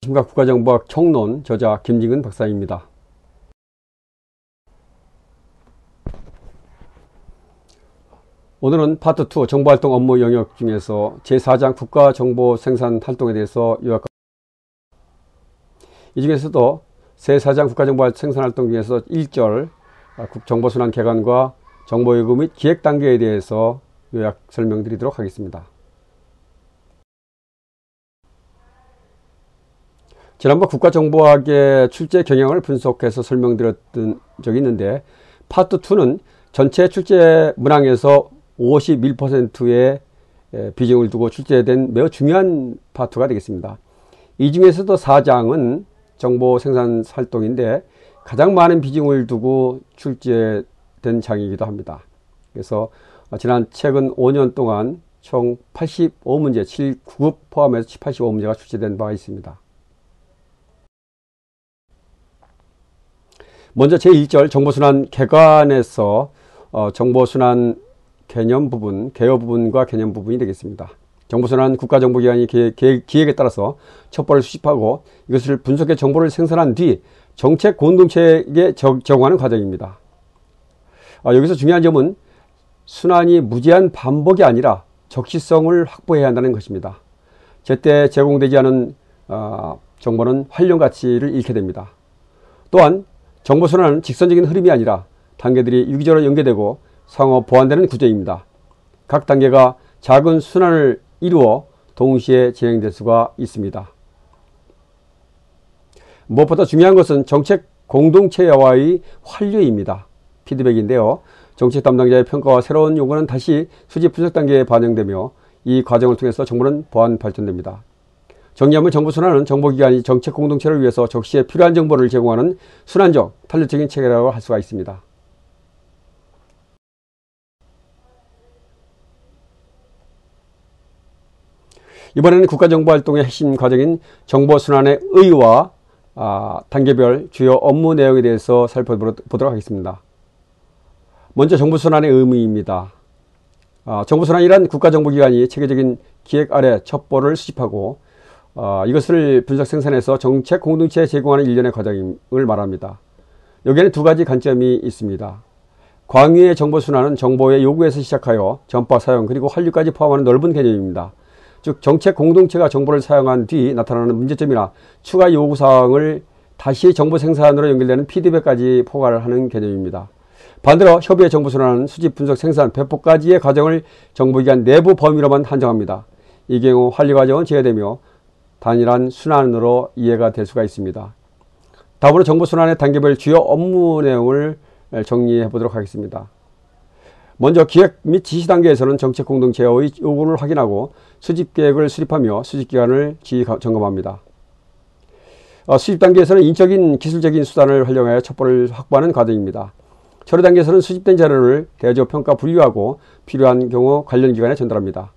심각 국가정보학 총론 저자 김진근 박사입니다. 오늘은 파트 2 정보활동 업무 영역 중에서 제4장 국가정보생산 활동에 대해서 요약합니다. 이 중에서도 제4장 국가정보생산활동 중에서 1절 정보순환 개관과 정보요구 및 기획 단계에 대해서 요약 설명드리도록 하겠습니다. 지난번 국가정보학의 출제 경향을 분석해서 설명드렸던 적이 있는데 파트 2는 전체 출제 문항에서 51%의 비중을 두고 출제된 매우 중요한 파트가 되겠습니다. 이 중에서도 4장은 정보생산활동인데 가장 많은 비중을 두고 출제된 장이기도 합니다. 그래서 최근 5년 동안 총 85문제, 7구급 포함해서 85문제가 출제된 바가 있습니다. 먼저 제1절 정보순환 개관에서 정보순환 개념 부분, 개요 부분과 개념 부분이 되겠습니다. 정보순환 국가정보기관이 기획에 따라서 첩보를 수집하고 이것을 분석해 정보를 생산한 뒤 정책 공동체에 제공하는 과정입니다. 여기서 중요한 점은 순환이 무제한 반복이 아니라 적시성을 확보해야 한다는 것입니다. 제때 제공되지 않은 정보는 활용 가치를 잃게 됩니다. 또한 정보순환은 직선적인 흐름이 아니라 단계들이 유기적으로 연계되고 상호 보완되는 구조입니다. 각 단계가 작은 순환을 이루어 동시에 진행될 수가 있습니다. 무엇보다 중요한 것은 정책 공동체와의 환류입니다. 피드백인데요. 정책 담당자의 평가와 새로운 요구는 다시 수집 분석 단계에 반영되며 이 과정을 통해서 정보는 보완 발전됩니다. 정리하면 정보순환은 정보기관이 정책 공동체를 위해서 적시에 필요한 정보를 제공하는 순환적, 탄력적인 체계라고 할 수가 있습니다. 이번에는 국가정보활동의 핵심 과정인 정보순환의 의의와 단계별 주요 업무 내용에 대해서 살펴보도록 하겠습니다. 먼저 정보순환의 의미입니다. 정보순환이란 국가정보기관이 체계적인 기획 아래 첩보를 수집하고 이것을 분석 생산해서 정책 공동체에 제공하는 일련의 과정을 말합니다. 여기에는 두 가지 관점이 있습니다. 광유의 정보순환은 정보의 요구에서 시작하여 전파 사용 그리고 환류까지 포함하는 넓은 개념입니다. 즉 정책 공동체가 정보를 사용한 뒤 나타나는 문제점이나 추가 요구사항을 다시 정보 생산으로 연결되는 피드백까지 포괄을 하는 개념입니다. 반대로 협의의 정보순환은 수집, 분석, 생산, 배포까지의 과정을 정보기관 내부 범위로만 한정합니다. 이 경우 환류 과정은 제외되며 단일한 순환으로 이해가 될 수가 있습니다. 다음으로 정보순환의 단계별 주요 업무 내용을 정리해 보도록 하겠습니다. 먼저 기획 및 지시 단계에서는 정책 공동체의 요구를 확인하고 수집 계획을 수립하며 수집 기간을 지휘 점검합니다. 수집 단계에서는 인적인 기술적인 수단을 활용하여 첩보를 확보하는 과정입니다. 처리 단계에서는 수집된 자료를 대조, 평가, 분류하고 필요한 경우 관련 기관에 전달합니다.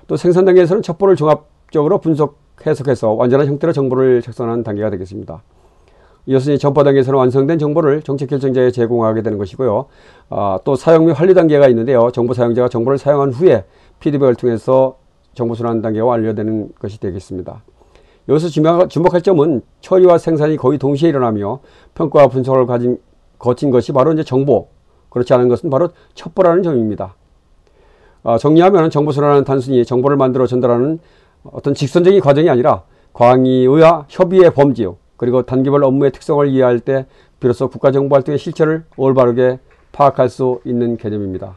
또 생산 단계에서는 첩보를 종합적으로 해석해서 완전한 형태로 정보를 작성하는 단계가 되겠습니다. 이것은 전파 단계에서는 완성된 정보를 정책 결정자에 제공하게 되는 것이고요. 또 사용 및 환류 단계가 있는데요. 정보 사용자가 정보를 사용한 후에 피드백을 통해서 정보순환 단계가 완료되는 것이 되겠습니다. 여기서 주목할 점은 처리와 생산이 거의 동시에 일어나며 평가와 분석을 거친 것이 바로 이제 정보, 그렇지 않은 것은 바로 첩보라는 점입니다. 정리하면 정보순환은 단순히 정보를 만들어 전달하는 어떤 직선적인 과정이 아니라 광의와 협의의 범주 그리고 단계별 업무의 특성을 이해할 때 비로소 국가정보활동의 실체를 올바르게 파악할 수 있는 개념입니다.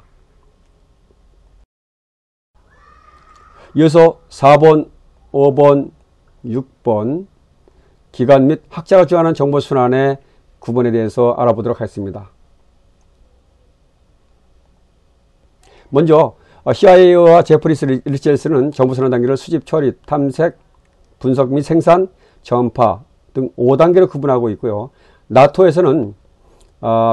이어서 4번, 5번, 6번 기관 및 학자가 주장하는 정보순환의 구분에 대해서 알아보도록 하겠습니다. 먼저 CIA와 제프리 리첼스는 정보순환 단계를 수집, 처리, 탐색, 분석 및 생산, 전파 등 5단계로 구분하고 있고요. 나토에서는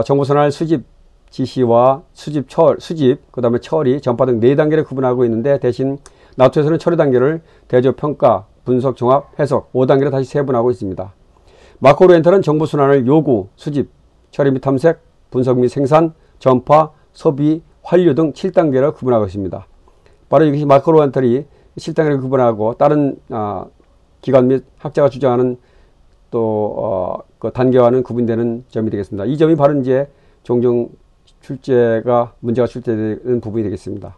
정보순환을 수집, 지시와 수집, 그 다음에 처리, 전파 등 4단계로 구분하고 있는데 대신 나토에서는 처리 단계를 대조, 평가, 분석, 종합, 해석 5단계로 다시 세분하고 있습니다. 마크 오리엔탈은 정보순환을 요구, 수집, 처리 및 탐색, 분석 및 생산, 전파, 소비, 환류 등 7단계로 구분하고 있습니다. 바로 이것이 마크 오리엔탈이 7단계로 구분하고 다른 기관 및 학자가 주장하는 또 그 단계와는 구분되는 점이 되겠습니다. 이 점이 바로 이제 종종 문제가 출제되는 부분이 되겠습니다.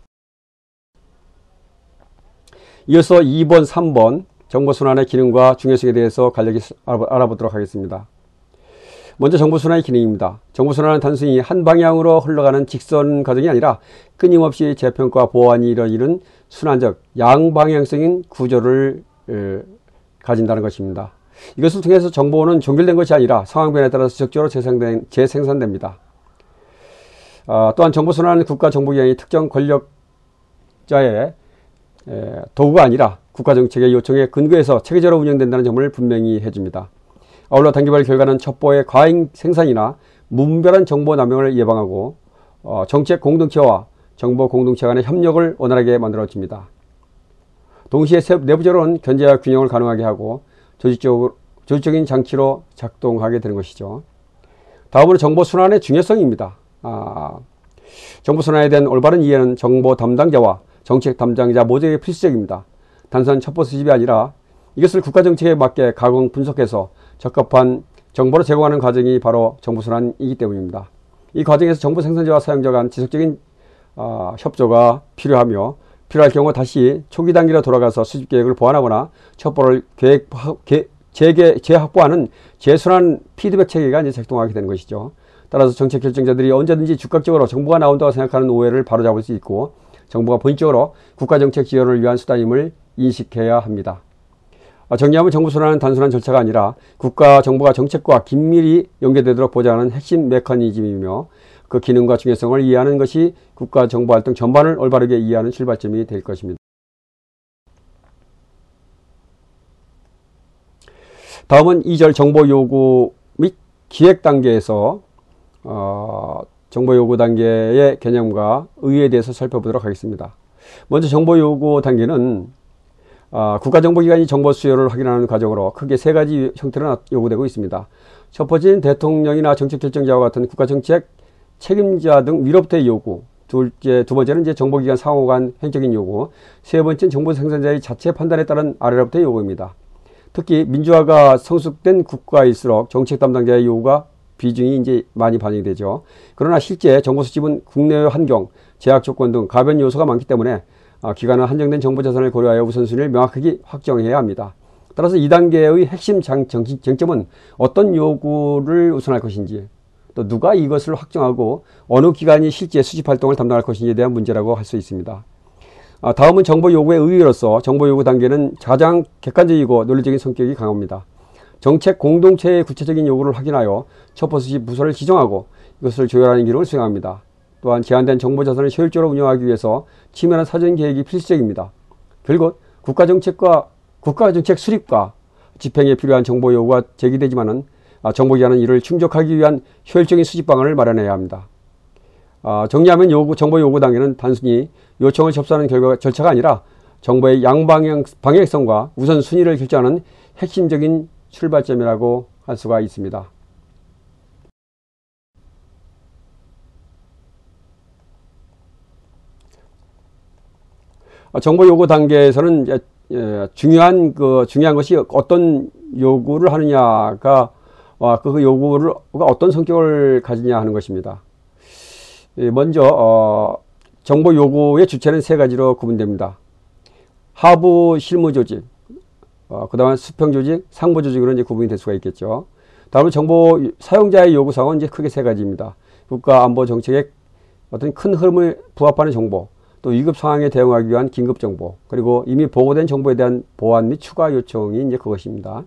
이어서 2번, 3번 정보순환의 기능과 중요성에 대해서 간략히 알아보도록 하겠습니다. 먼저 정보순환의 기능입니다. 정보순환은 단순히 한 방향으로 흘러가는 직선 과정이 아니라 끊임없이 재평가 보완이 이루어지는 순환적 양방향성인 구조를 가진다는 것입니다. 이것을 통해서 정보는 종결된 것이 아니라 상황 변화에 따라서 지속적으로 재생산됩니다. 또한 정보순환은 국가정보기관이 특정 권력자의 도구가 아니라 국가정책의 요청에 근거해서 체계적으로 운영된다는 점을 분명히 해줍니다. 아울러 단계별 결과는 첩보의 과잉 생산이나 무분별한 정보 남용을 예방하고 정책 공동체와 정보 공동체 간의 협력을 원활하게 만들어줍니다. 동시에 내부적으로는 견제와 균형을 가능하게 하고 조직적인 장치로 작동하게 되는 것이죠. 다음으로 정보순환의 중요성입니다. 정보순환에 대한 올바른 이해는 정보 담당자와 정책 담당자 모두에게 필수적입니다. 단순한 첩보 수집이 아니라 이것을 국가정책에 맞게 가공 분석해서 적합한 정보를 제공하는 과정이 바로 정보순환이기 때문입니다. 이 과정에서 정보 생산자와 사용자 간 지속적인 협조가 필요하며 필요할 경우 다시 초기 단계로 돌아가서 수집 계획을 보완하거나 첩보를 재확보하는 재순환 피드백 체계가 이제 작동하게 되는 것이죠. 따라서 정책 결정자들이 언제든지 즉각적으로 정보가 나온다고 생각하는 오해를 바로잡을 수 있고 정부가 본질적으로 국가정책 지원을 위한 수단임을 인식해야 합니다. 정리하면 정보순환은 단순한 절차가 아니라 국가 정보가 정책과 긴밀히 연계되도록 보장하는 핵심 메커니즘이며 그 기능과 중요성을 이해하는 것이 국가 정보활동 전반을 올바르게 이해하는 출발점이 될 것입니다. 다음은 2절 정보 요구 및 기획 단계에서 정보 요구 단계의 개념과 의의에 대해서 살펴보도록 하겠습니다. 먼저 정보 요구 단계는 국가정보기관이 정보 수요를 확인하는 과정으로 크게 세 가지 형태로 요구되고 있습니다. 첫 번째는 대통령이나 정책결정자와 같은 국가정책 책임자 등 위로부터의 요구, 두 번째는 이제 정보기관 상호 간 행정적인 요구, 세 번째는 정보 생산자의 자체 판단에 따른 아래로부터의 요구입니다. 특히 민주화가 성숙된 국가일수록 정책 담당자의 요구가 비중이 이제 많이 반영이 되죠. 그러나 실제 정보 수집은 국내외 환경, 제약 조건 등 가변 요소가 많기 때문에 기관은 한정된 정보 자산을 고려하여 우선순위를 명확하게 확정해야 합니다. 따라서 2단계의 핵심 쟁점은 어떤 요구를 우선할 것인지, 또 누가 이것을 확정하고 어느 기관이 실제 수집 활동을 담당할 것인지에 대한 문제라고 할 수 있습니다. 다음은 정보 요구의 의의로서 정보 요구 단계는 가장 객관적이고 논리적인 성격이 강합니다. 정책 공동체의 구체적인 요구를 확인하여 첩보 수집 부서를 지정하고 이것을 조율하는 기능을 수행합니다. 또한 제한된 정보 자산을 효율적으로 운영하기 위해서 치밀한 사전 계획이 필수적입니다. 결국 국가정책 수립과 집행에 필요한 정보 요구가 제기되지만은 정보기관은 이를 충족하기 위한 효율적인 수집 방안을 마련해야 합니다. 정리하면 정보 요구 단계는 단순히 요청을 접수하는 절차가 아니라 정보의 방향성과 우선순위를 결정하는 핵심적인 출발점이라고 할 수가 있습니다. 정보 요구 단계에서는 중요한 것이 어떤 요구를 하느냐가 그 요구가 어떤 성격을 가지냐 하는 것입니다. 먼저 정보 요구의 주체는 세 가지로 구분됩니다. 하부 실무 조직, 그 다음에 수평 조직, 상부 조직으로 이제 구분이 될 수가 있겠죠. 다음은 정보 사용자의 요구사항은 이제 크게 세 가지입니다. 국가 안보 정책의 어떤 큰 흐름을 부합하는 정보, 또 위급 상황에 대응하기 위한 긴급 정보, 그리고 이미 보고된 정보에 대한 보완 및 추가 요청이 이제 그것입니다.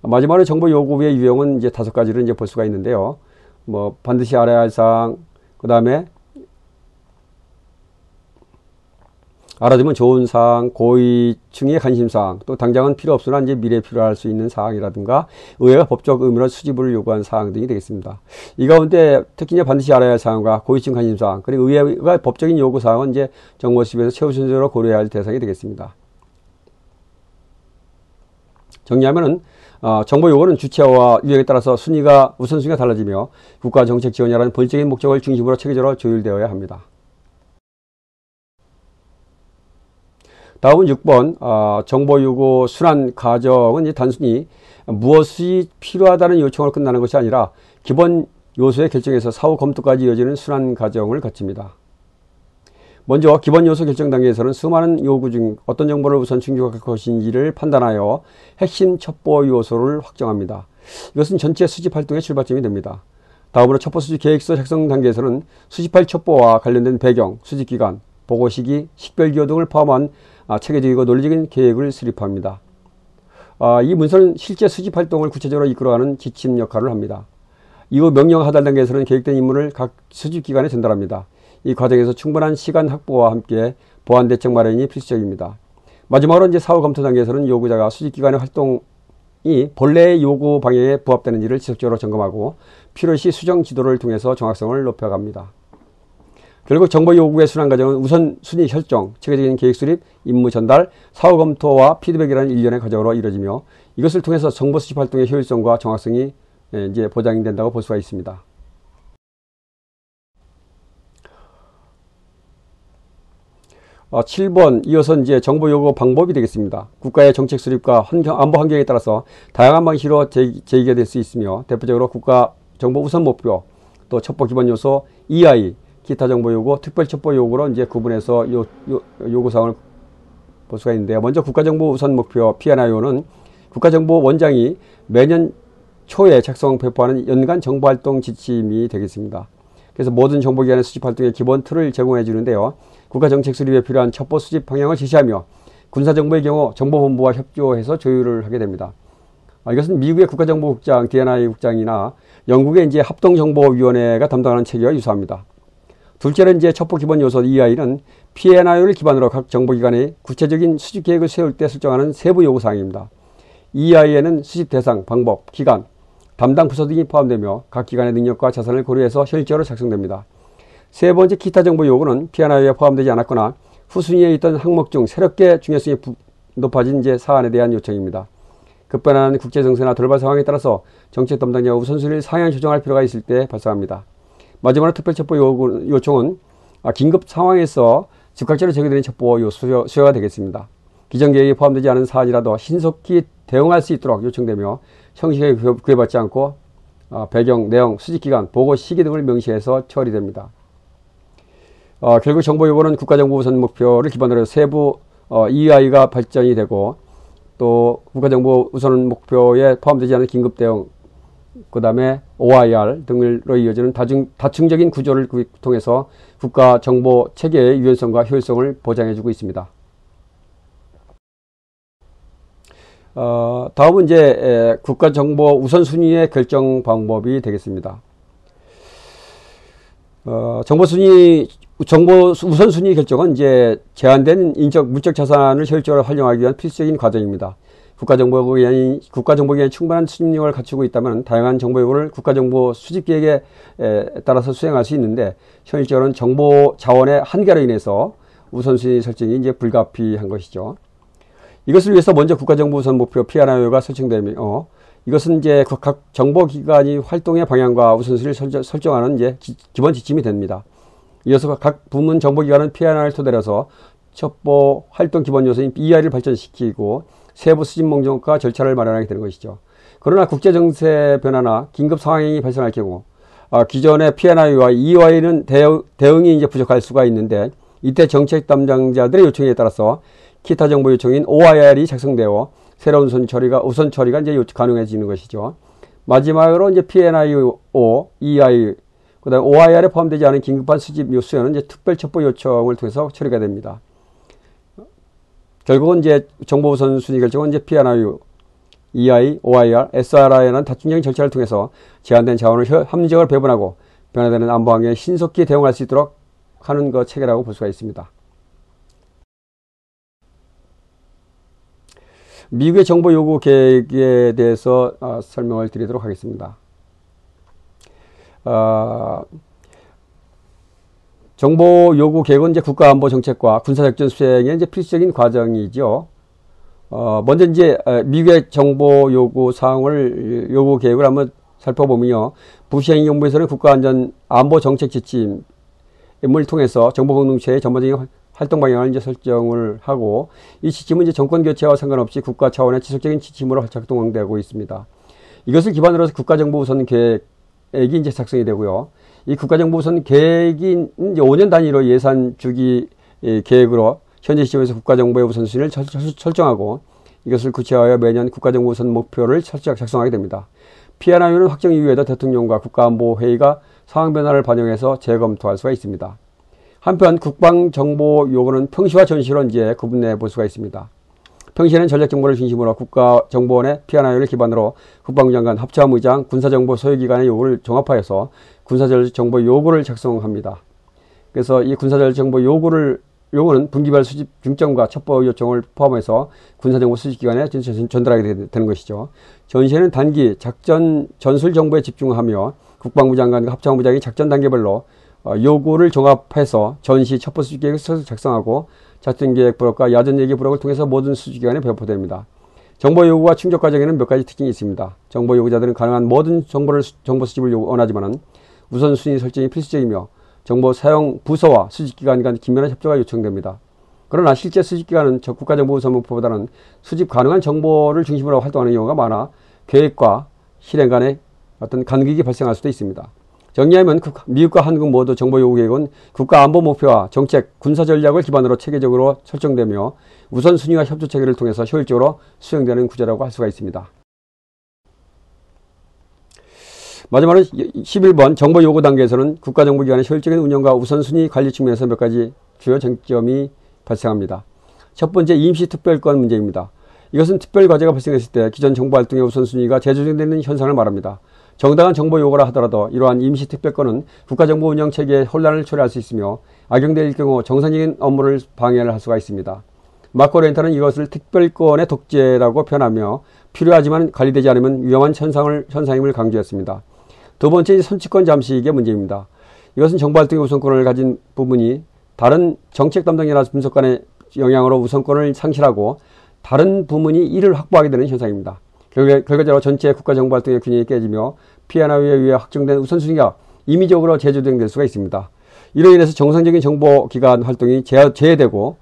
마지막으로 정보 요구의 유형은 이제 5가지를 이제 볼 수가 있는데요. 반드시 알아야 할 사항, 그 다음에 알아두면 좋은 사항, 고위층의 관심사항, 또 당장은 필요 없으나 이제 미래에 필요할 수 있는 사항이라든가 의회가 법적 의무로 수집을 요구한 사항 등이 되겠습니다. 이 가운데 특히 반드시 알아야 할 사항과 고위층 관심사항, 그리고 의회가 법적인 요구 사항은 이제 정보 수집에서 최우선적으로 고려해야 할 대상이 되겠습니다. 정리하면은 정보 요구는 주체와 유형에 따라서 우선순위가 달라지며 국가 정책 지원이라는 본질적인 목적을 중심으로 체계적으로 조율되어야 합니다. 다음은 6번 정보 요구 순환 과정은 이제 단순히 무엇이 필요하다는 요청으로 끝나는 것이 아니라 기본 요소의 결정에서 사후 검토까지 이어지는 순환 과정을 거칩니다. 먼저 기본 요소 결정 단계에서는 수많은 요구 중 어떤 정보를 우선 충족할 것인지를 판단하여 핵심 첩보 요소를 확정합니다. 이것은 전체 수집 활동의 출발점이 됩니다. 다음으로 첩보 수집 계획서 작성 단계에서는 수집할 첩보와 관련된 배경, 수집 기간, 보고 시기, 식별 기호 등을 포함한 체계적이고 논리적인 계획을 수립합니다. 이 문서는 실제 수집 활동을 구체적으로 이끌어가는 지침 역할을 합니다. 이후 명령 하달 단계에서는 계획된 임무를 각 수집 기관에 전달합니다. 이 과정에서 충분한 시간 확보와 함께 보완 대책 마련이 필수적입니다. 마지막으로 이제 사후 검토 단계에서는 요구자가 수집 기관의 활동이 본래의 요구 방향에 부합되는지를 지속적으로 점검하고 필요시 수정 지도를 통해서 정확성을 높여갑니다. 결국 정보 요구의 순환 과정은 우선순위 설정, 체계적인 계획 수립, 임무 전달, 사후 검토와 피드백이라는 일련의 과정으로 이루어지며 이것을 통해서 정보 수집 활동의 효율성과 정확성이 이제 보장이 된다고 볼 수가 있습니다. 어, 7번 이어서 이제 정보 요구 방법이 되겠습니다. 국가의 정책 수립과 안보 환경에 따라서 다양한 방식으로 제기가 될 수 있으며 대표적으로 국가 정보 우선 목표, 또 첩보 기본 요소, EI, 기타 정보 요구, 특별 첩보 요구로 이제 구분해서 요구사항을 볼 수가 있는데요. 먼저 국가정보 우선 목표 PNIO는 국가정보원장이 매년 초에 작성 배포하는 연간 정보활동 지침이 되겠습니다. 그래서 모든 정보기관의 수집활동의 기본 틀을 제공해 주는데요. 국가정책 수립에 필요한 첩보 수집 방향을 제시하며 군사정보의 경우 정보본부와 협조해서 조율을 하게 됩니다. 이것은 미국의 국가정보국장, DNI 국장이나 영국의 이제 합동정보위원회가 담당하는 체계와 유사합니다. 둘째는 이제 첩보 기본 요소 EI는 PNIO를 기반으로 각 정보기관의 구체적인 수집 계획을 세울 때 설정하는 세부 요구사항입니다. EI에는 수집 대상, 방법, 기간, 담당 부서 등이 포함되며 각 기관의 능력과 자산을 고려해서 현실적으로 작성됩니다. 세 번째 기타 정보 요구는 PNIO에 포함되지 않았거나 후순위에 있던 항목 중 새롭게 중요성이 높아진 이제 사안에 대한 요청입니다. 급변하는 국제 정세나 돌발 상황에 따라서 정책 담당자가 우선순위를 상향 조정할 필요가 있을 때 발생합니다. 마지막으로 특별 첩보 요청은 긴급 상황에서 즉각적으로 제기되는 첩보 수요가 되겠습니다. 기존 계획에 포함되지 않은 사안이라도 신속히 대응할 수 있도록 요청되며 형식에 구애받지 않고 배경, 내용, 수집기간, 보고 시기 등을 명시해서 처리됩니다. 결국 정보 요구는 국가정보 우선 목표를 기반으로 세부 EI가 발전이 되고 또 국가정보 우선 목표에 포함되지 않은 긴급 대응, 그 다음에 OIR 등으로 이어지는 다층적인 구조를 통해서 국가정보 체계의 유연성과 효율성을 보장해주고 있습니다. 다음은 이제 국가정보 우선순위의 결정 방법이 되겠습니다. 정보 우선순위 결정은 이제 제한된 물적 자산을 효율적으로 활용하기 위한 필수적인 과정입니다. 국가정보기관이 충분한 수집력을 갖추고 있다면 다양한 정보 요구를 국가정보 수집 계획에 따라서 수행할 수 있는데 현실적으로는 정보 자원의 한계로 인해서 우선순위 설정이 이제 불가피한 것이죠. 이것을 위해서 먼저 국가정보 우선 목표 PNIO가 설정되며 이것은 이제 각 정보기관이 활동의 방향과 우선순위를 설정하는 이제 기본 지침이 됩니다. 이어서 각 부문 정보기관은 PNIO를 토대로 해서 첩보 활동 기본 요소인 EI를 발전시키고 세부 수집 목록과 절차를 마련하게 되는 것이죠. 그러나 국제정세 변화나 긴급 상황이 발생할 경우 기존의 PNIO와 EI는 대응이 이제 부족할 수가 있는데 이때 정책 담당자들의 요청에 따라서 기타 정보 요청인 OIR이 작성되어 새로운 우선 처리가 이제 가능해지는 것이죠. 마지막으로 이제 PNIO, EI, 그다음 OIR에 포함되지 않은 긴급한 수집 수요는 이제 특별 첩보 요청을 통해서 처리가 됩니다. 결국은 이제 정보 우선 순위 결정은 이제 PNIO, EI, OIR, SRI라는 다층적인 절차를 통해서 제한된 자원을 합리적으로 배분하고 변화되는 안보 환경에 신속히 대응할 수 있도록 하는 것 체계라고 볼 수가 있습니다. 미국의 정보 요구 계획에 대해서 설명을 드리도록 하겠습니다. 정보 요구 계획은 이제 국가안보 정책과 군사작전 수행의 이제 필수적인 과정이죠. 먼저 이제 미국의 정보 요구 요구 계획을 한번 살펴보면요. 부시행정부에서는 국가안전 안보 정책 지침을 통해서 정보 공동체의 전반적인 활동 방향을 이제 설정을 하고, 이 지침은 이제 정권 교체와 상관없이 국가 차원의 지속적인 지침으로 작동되고 있습니다. 이것을 기반으로 해서 국가정보우선 계획이 이제 작성이 되고요. 이 국가정보우선 계획이 이제 5년 단위로 예산 주기 계획으로 현재 시점에서 국가정보의 우선순위를 설정하고, 이것을 구체화하여 매년 국가정보우선 목표를 작성하게 됩니다. P&IU는 확정 이후에도 대통령과 국가안보회의가 상황 변화를 반영해서 재검토할 수가 있습니다. 한편 국방정보 요구는 평시와 전시로 이제 구분해 볼 수가 있습니다. 평시에는 전략정보를 중심으로 국가정보원의 P&IU를 기반으로 국방부 장관, 합참의장, 군사정보 소유기관의 요구를 종합하여서 군사정보 요구를 작성합니다. 그래서 이 군사정보 요구는 분기별 수집 중점과 첩보 요청을 포함해서 군사정보 수집기관에 전달하게 되는 것이죠. 전시에는 단기 작전 전술 정보에 집중하며 국방부 장관과 합참의장이 작전 단계별로 요구를 종합해서 전시 첩보 수집 계획을 작성하고 작전 계획 부록과 야전 예기 부록을 통해서 모든 수집기관에 배포됩니다. 정보 요구와 충족 과정에는 몇 가지 특징이 있습니다. 정보 요구자들은 가능한 모든 정보 수집을 원하지만 우선순위 설정이 필수적이며 정보 사용 부서와 수집기관 간 긴밀한 협조가 요청됩니다. 그러나 실제 수집기관은 국가정보우선 목표보다는 수집 가능한 정보를 중심으로 활동하는 경우가 많아 계획과 실행 간의 어떤 간극이 발생할 수도 있습니다. 정리하면 미국과 한국 모두 정보 요구 계획은 국가안보 목표와 정책, 군사 전략을 기반으로 체계적으로 설정되며 우선순위와 협조 체계를 통해서 효율적으로 수행되는 구조라고 할 수가 있습니다. 마지막으로 11번 정보 요구 단계에서는 국가정보기관의 효율적인 운영과 우선순위 관리 측면에서 몇 가지 주요 쟁점이 발생합니다. 첫 번째, 임시특별권 문제입니다. 이것은 특별과제가 발생했을 때 기존 정보활동의 우선순위가 재조정되는 현상을 말합니다. 정당한 정보 요구라 하더라도 이러한 임시특별권은 국가정보 운영체계에 혼란을 초래할 수 있으며 악용될 경우 정상적인 업무를 방해를 할 수가 있습니다. 마크오렌터는 이것을 특별권의 독재라고 표현하며 필요하지만 관리되지 않으면 위험한 현상임을 강조했습니다. 두 번째, 선취권 잠식의 문제입니다. 이것은 정보활동의 우선권을 가진 부분이 다른 정책 담당이나 분석관의 영향으로 우선권을 상실하고 다른 부문이 이를 확보하게 되는 현상입니다. 결과적으로 전체 국가정보활동의 균형이 깨지며 P&IU에 의해 확정된 우선순위가 임의적으로 재조정될 수가 있습니다. 이로 인해서 정상적인 정보기관 활동이 저해되고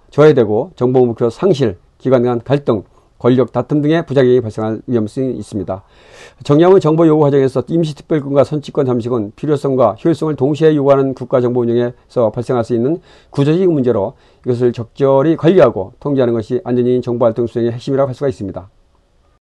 정보 목표 상실, 기관 간 갈등, 권력 다툼 등의 부작용이 발생할 위험성이 있습니다. 정리하면 정보 요구 과정에서 임시특별권과 선취권 잠식은 필요성과 효율성을 동시에 요구하는 국가정보 운영에서 발생할 수 있는 구조적인 문제로 이것을 적절히 관리하고 통제하는 것이 안전적인 정보활동 수행의 핵심이라고 할 수가 있습니다.